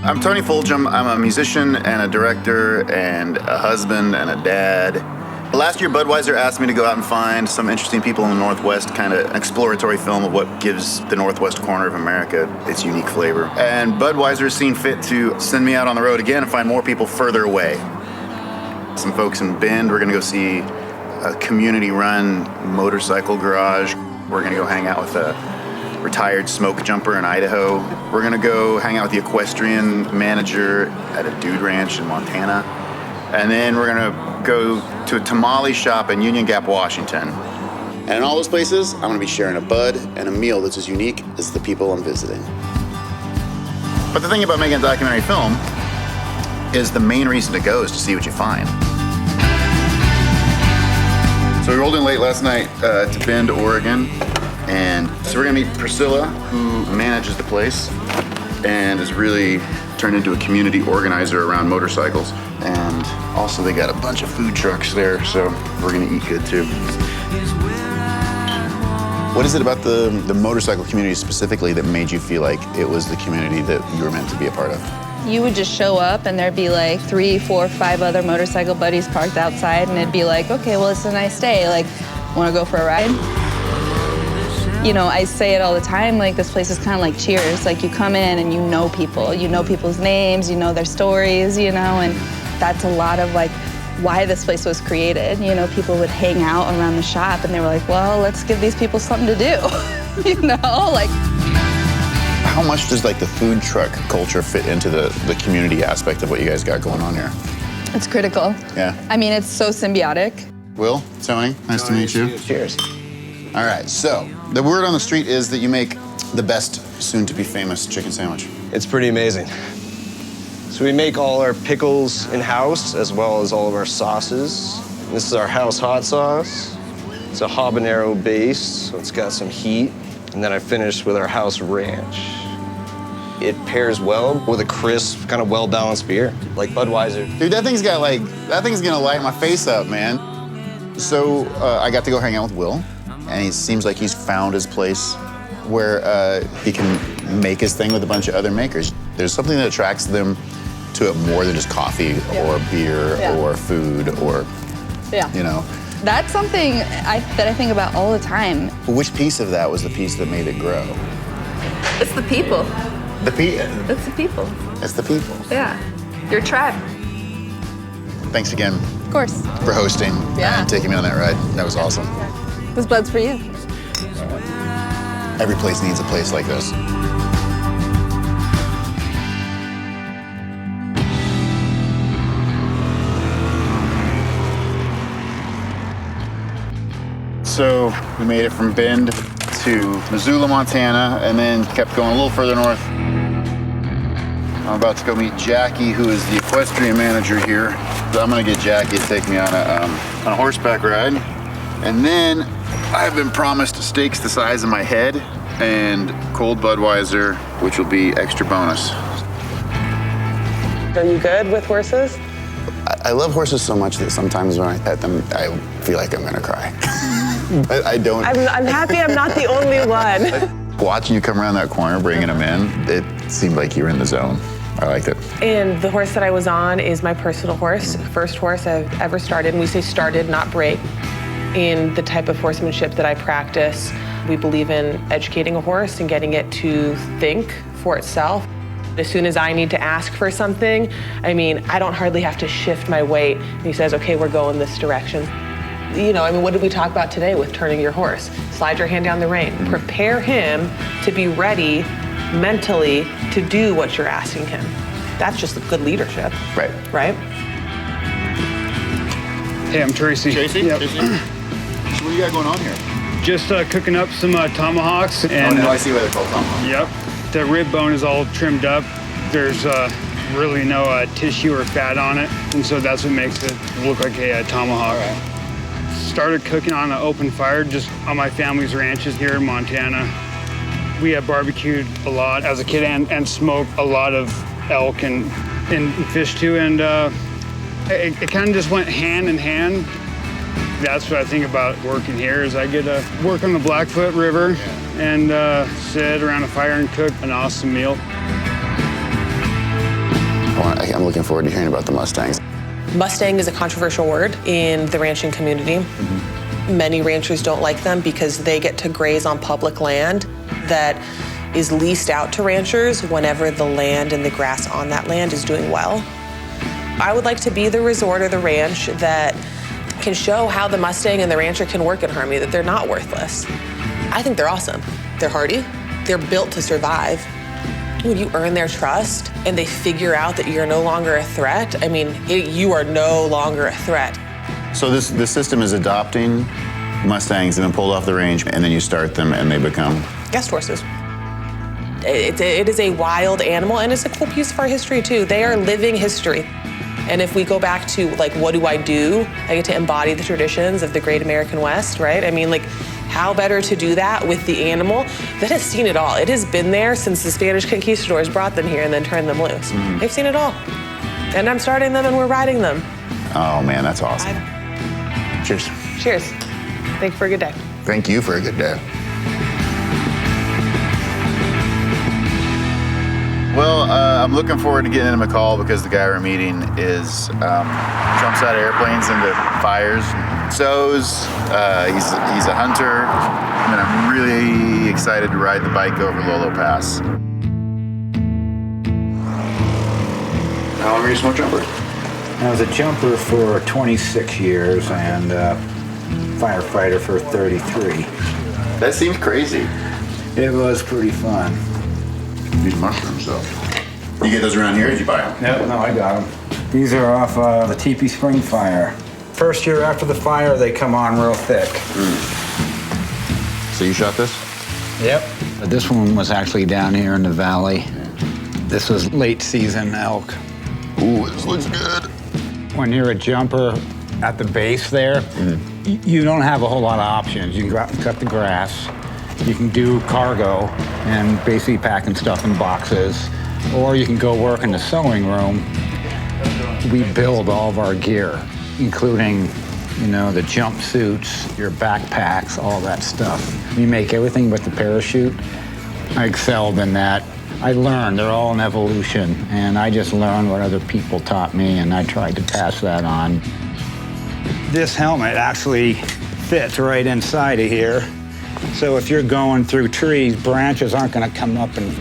I'm Tony Fulgham. I'm a musician and a director and a husband and a dad. Last year, Budweiser asked me to go out and find some interesting people in the Northwest, kind of an exploratory film of what gives the Northwest corner of America its unique flavor. And Budweiser has seen fit to send me out on the road again and find more people further away. Some folks in Bend, we're gonna go see a community-run motorcycle garage. We're gonna go hang out with a retired smoke jumper in Idaho. We're gonna go hang out with the equestrian manager at a dude ranch in Montana. And then we're gonna go to a tamale shop in Union Gap, Washington. And in all those places, I'm gonna be sharing a bud and a meal that's as unique as the people I'm visiting. But the thing about making a documentary film is the main reason to go is to see what you find. So we rolled in late last night to Bend, Oregon. And so we're gonna meet Priscilla, who manages the place and is really turned into a community organizer around motorcycles. And also they got a bunch of food trucks there, so we're gonna eat good too. What is it about the motorcycle community specifically that made you feel like it was the community that you were meant to be a part of? You would just show up and there'd be like 3, 4, 5 other motorcycle buddies parked outside, and it'd be like, okay, well, it's a nice day. Like, wanna go for a ride? You know, I say it all the time, like this place is kind of like Cheers. Like you come in and you know people's names, you know their stories, you know, and that's a lot of like why this place was created. You know, people would hang out around the shop and they were like, well, let's give these people something to do, you know, like. How much does like the food truck culture fit into the community aspect of what you guys got going on here? It's critical. Yeah. I mean, it's so symbiotic. Will, Tony, nice to meet you. Cheers. All right, so the word on the street is that you make the best soon-to-be-famous chicken sandwich. It's pretty amazing. So we make all our pickles in-house, as well as all of our sauces. This is our house hot sauce. It's a habanero base, so it's got some heat. And then I finish with our house ranch. It pairs well with a crisp, kind of well-balanced beer, like Budweiser. Dude, that thing's gonna light my face up, man. So I got to go hang out with Will. And he seems like he's found his place where he can make his thing with a bunch of other makers. There's something that attracts them to it more than just coffee or beer or food or, you know. That's something that I think about all the time. Which piece of that was the piece that made it grow? It's the people. It's the people. It's the people. Yeah, your tribe. Thanks again. Of course. For hosting and taking me on that ride. That was awesome. This bud's for you. Every place needs a place like this. So we made it from Bend to Missoula, Montana, and then kept going a little further north. I'm about to go meet Jackie, who is the equestrian manager here. So I'm gonna get Jackie to take me on a horseback ride. And then I've been promised steaks the size of my head and cold Budweiser, which will be extra bonus. Are you good with horses? I love horses so much that sometimes when I pet them, I feel like I'm gonna cry. But I don't. I'm happy I'm not the only one. Watching you come around that corner, bringing them in, it seemed like you were in the zone. I liked it. And the horse that I was on is my personal horse, first horse I've ever started. And we say started, not break. In the type of horsemanship that I practice, we believe in educating a horse and getting it to think for itself. As soon as I need to ask for something, I mean, I don't hardly have to shift my weight. And he says, okay, we're going this direction. You know, I mean, what did we talk about today with turning your horse? Slide your hand down the rein. Prepare him to be ready mentally to do what you're asking him. That's just good leadership. Right. Right? Hey, I'm Tracy. Tracy? Yep. Tracy? So what do you got going on here? Just cooking up some tomahawks. And, I see why they're called tomahawks. Yep. The rib bone is all trimmed up. There's really no tissue or fat on it, and so that's what makes it look like a tomahawk. All right. Started cooking on an open fire just on my family's ranches here in Montana. We have barbecued a lot as a kid and smoked a lot of elk and fish too, and it kind of just went hand in hand. That's what I think about working here is I get to work on the Blackfoot River and sit around a fire and cook an awesome meal. I'm looking forward to hearing about the Mustangs. Mustang is a controversial word in the ranching community. Many ranchers don't like them because they get to graze on public land that is leased out to ranchers whenever the land and the grass on that land is doing well. I would like to be the resort or the ranch that can show how the Mustang and the rancher can work in harmony, that they're not worthless. I think they're awesome. They're hardy. They're built to survive. When you earn their trust and they figure out that you're no longer a threat, I mean, you are no longer a threat. So this system is adopting Mustangs and then pulled off the range, and then you start them and they become Guest horses. It is a wild animal, and it's a cool piece of our history too. They are living history. And if we go back to like, what do? I get to embody the traditions of the Great American West, right? I mean, like, how better to do that with the animal that has seen it all? It has been there since the Spanish conquistadors brought them here and then turned them loose. They've seen it all. And I'm starting them and we're riding them. Oh man, that's awesome. Cheers. Cheers. Thank you for a good day. Thank you for a good day. Well, I'm looking forward to getting into McCall because the guy we're meeting is jumps out of airplanes into fires, sews. He's a hunter, and I'm really excited to ride the bike over Lolo Pass. How long were you a smoke jumper? I was a jumper for 26 years and firefighter for 33. That seems crazy. It was pretty fun. These mushrooms, though. You get those around here, or did you buy them? No, I got them. These are off the Teepee Spring fire. First year after the fire, they come on real thick. So you shot this? Yep. This one was actually down here in the valley. This was late season elk. Ooh, this looks good. When you're a jumper at the base there, you don't have a whole lot of options. You can go out and cut the grass. You can do cargo and basically packing stuff in boxes, or you can go work in the sewing room. We build all of our gear, including, you know, the jumpsuits, your backpacks, all that stuff. We make everything but the parachute. I excelled in that. I learned, they're all an evolution, and I just learned what other people taught me, and I tried to pass that on. This helmet actually fits right inside of here. So if you're going through trees, branches aren't going to come up and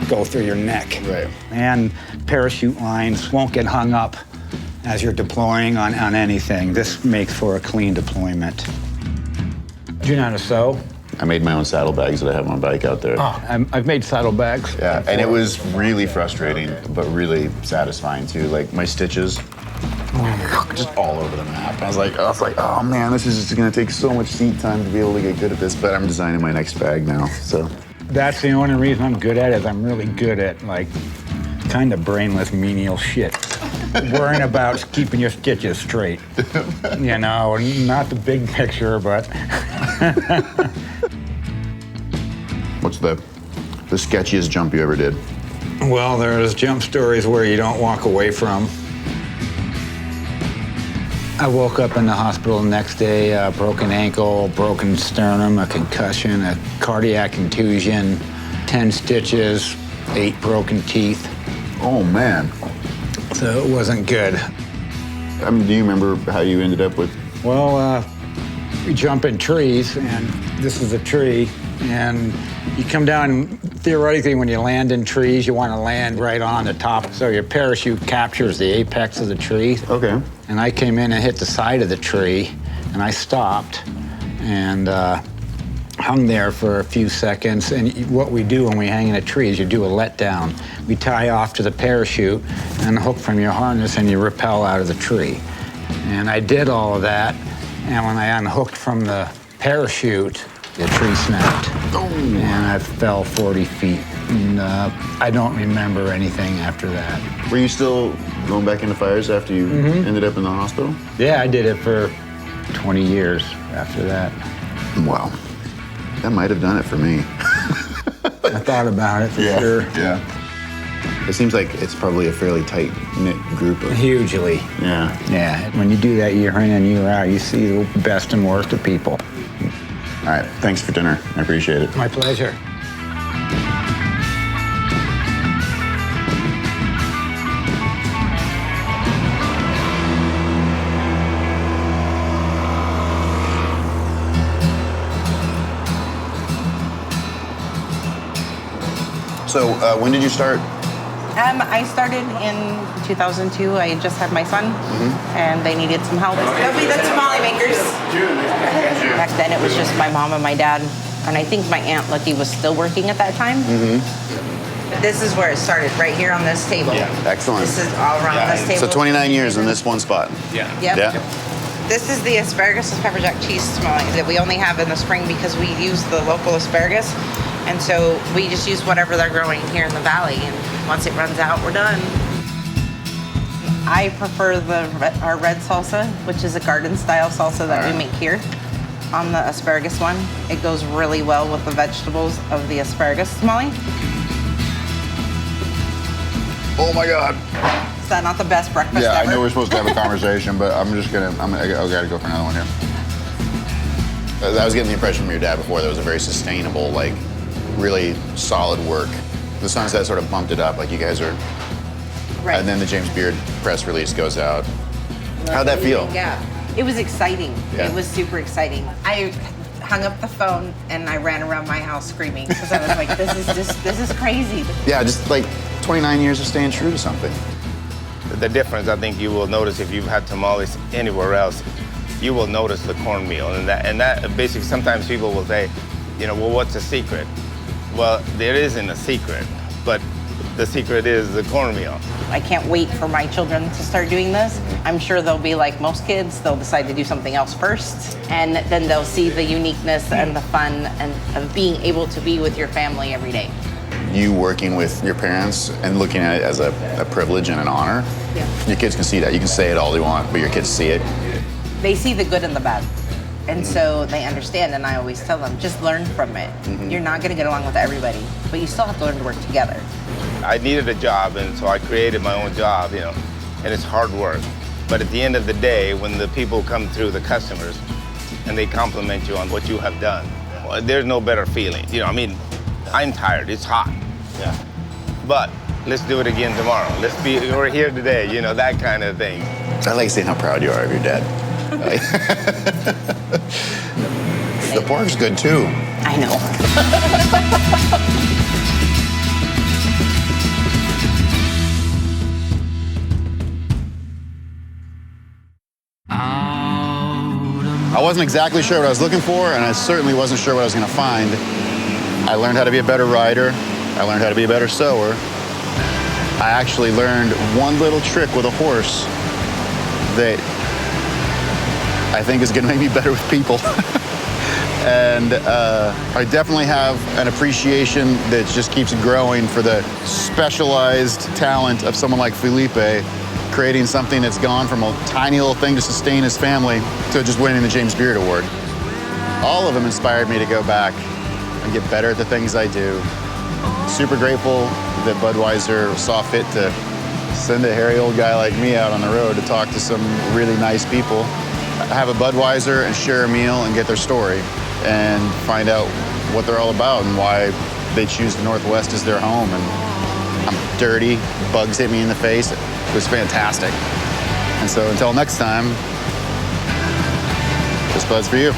go through your neck. Right. And parachute lines won't get hung up as you're deploying on anything. This makes for a clean deployment. Do you know how to sew? I made my own saddlebags that I have on my bike out there. Oh, I've made saddlebags. Yeah, and it was really frustrating, but really satisfying too. Like my stitches, just all over the map. I was like, oh man, this is just gonna take so much seat time to be able to get good at this. But I'm designing my next bag now, so. That's the only reason I'm good at it, is I'm really good at like kind of brainless menial shit. Worrying about keeping your stitches straight. You know, not the big picture, but. What's the sketchiest jump you ever did? Well, there's jump stories where you don't walk away from. I woke up in the hospital the next day, broken ankle, broken sternum, a concussion, a cardiac contusion, 10 stitches, 8 broken teeth. Oh man. So it wasn't good. I mean, do you remember how you ended up with? Well, we jump in trees, and this is a tree, and you come down, theoretically, when you land in trees, you want to land right on the top, so your parachute captures the apex of the tree. Okay. And I came in and hit the side of the tree, and I stopped and hung there for a few seconds. And what we do when we hang in a tree is you do a letdown. We tie off to the parachute and hook from your harness, and you rappel out of the tree. And I did all of that, and when I unhooked from the parachute, the tree snapped. Oh. And I fell 40 feet. And I don't remember anything after that. Were you still going back into fires after you ended up in the hospital? Yeah, I did it for 20 years after that. Wow. That might have done it for me. I thought about it for sure. Yeah. It seems like it's probably a fairly tight-knit group of... Hugely. Yeah. Yeah. When you do that year in and year out, you see the best and worst of people. All right. Thanks for dinner. I appreciate it. My pleasure. So when did you start? I started in 2002. I just had my son, and they needed some help. They'll be the tamale makers. Back then, it was just my mom and my dad, and I think my Aunt Lucky was still working at that time. This is where it started, right here on this table. Excellent. This is all around this table. So 29 years in this one spot. Yep. Yeah. This is the asparagus and pepper jack cheese tamale that we only have in the spring because we use the local asparagus. And so we just use whatever they're growing here in the valley. And once it runs out, we're done. I prefer our red salsa, which is a garden style salsa that we make here on the asparagus one. It goes really well with the vegetables of the asparagus tamale. Oh my God. Is that not the best breakfast ever? Yeah, I know we're supposed to have a conversation, but I gotta go for another one here. I was getting the impression from your dad before that it was a very sustainable, like, really solid work. The Sunset sort of bumped it up, like you guys are. Right. And then the James Beard press release goes out. How'd that feel? Yeah, it was exciting. Yeah. It was super exciting. I hung up the phone and I ran around my house screaming because I was like, this is crazy. Yeah, just like 29 years of staying true to something. The difference, I think you will notice if you've had tamales anywhere else, you will notice the cornmeal. And that basically, sometimes people will say, you know, well, what's the secret? Well, there isn't a secret, but the secret is the cornmeal. I can't wait for my children to start doing this. I'm sure they'll be like most kids. They'll decide to do something else first, and then they'll see the uniqueness and the fun and of being able to be with your family every day. You working with your parents and looking at it as a privilege and an honor. Yeah. Your kids can see that. You can say it all they want, but your kids see it. They see the good and the bad. And so they understand, and I always tell them, just learn from it. You're not gonna get along with everybody, but you still have to learn to work together. I needed a job, and so I created my own job, you know, and it's hard work. But at the end of the day, when the people come through, the customers, and they compliment you on what you have done, well, there's no better feeling. You know, I mean, I'm tired, it's hot. Yeah. But let's do it again tomorrow. We're here today, you know, that kind of thing. I like seeing how proud you are of your dad. The pork's good too. I know. I wasn't exactly sure what I was looking for, and I certainly wasn't sure what I was going to find. I learned how to be a better rider. I learned how to be a better sewer. I actually learned one little trick with a horse that I think is going to make me better with people. And I definitely have an appreciation that just keeps growing for the specialized talent of someone like Felipe, creating something that's gone from a tiny little thing to sustain his family to just winning the James Beard Award. All of them inspired me to go back and get better at the things I do. Super grateful that Budweiser saw fit to send a hairy old guy like me out on the road to talk to some really nice people, have a Budweiser and share a meal and get their story and find out what they're all about and why they choose the Northwest as their home. And I'm dirty, bugs hit me in the face. It was fantastic. And so until next time, this Bud's for you.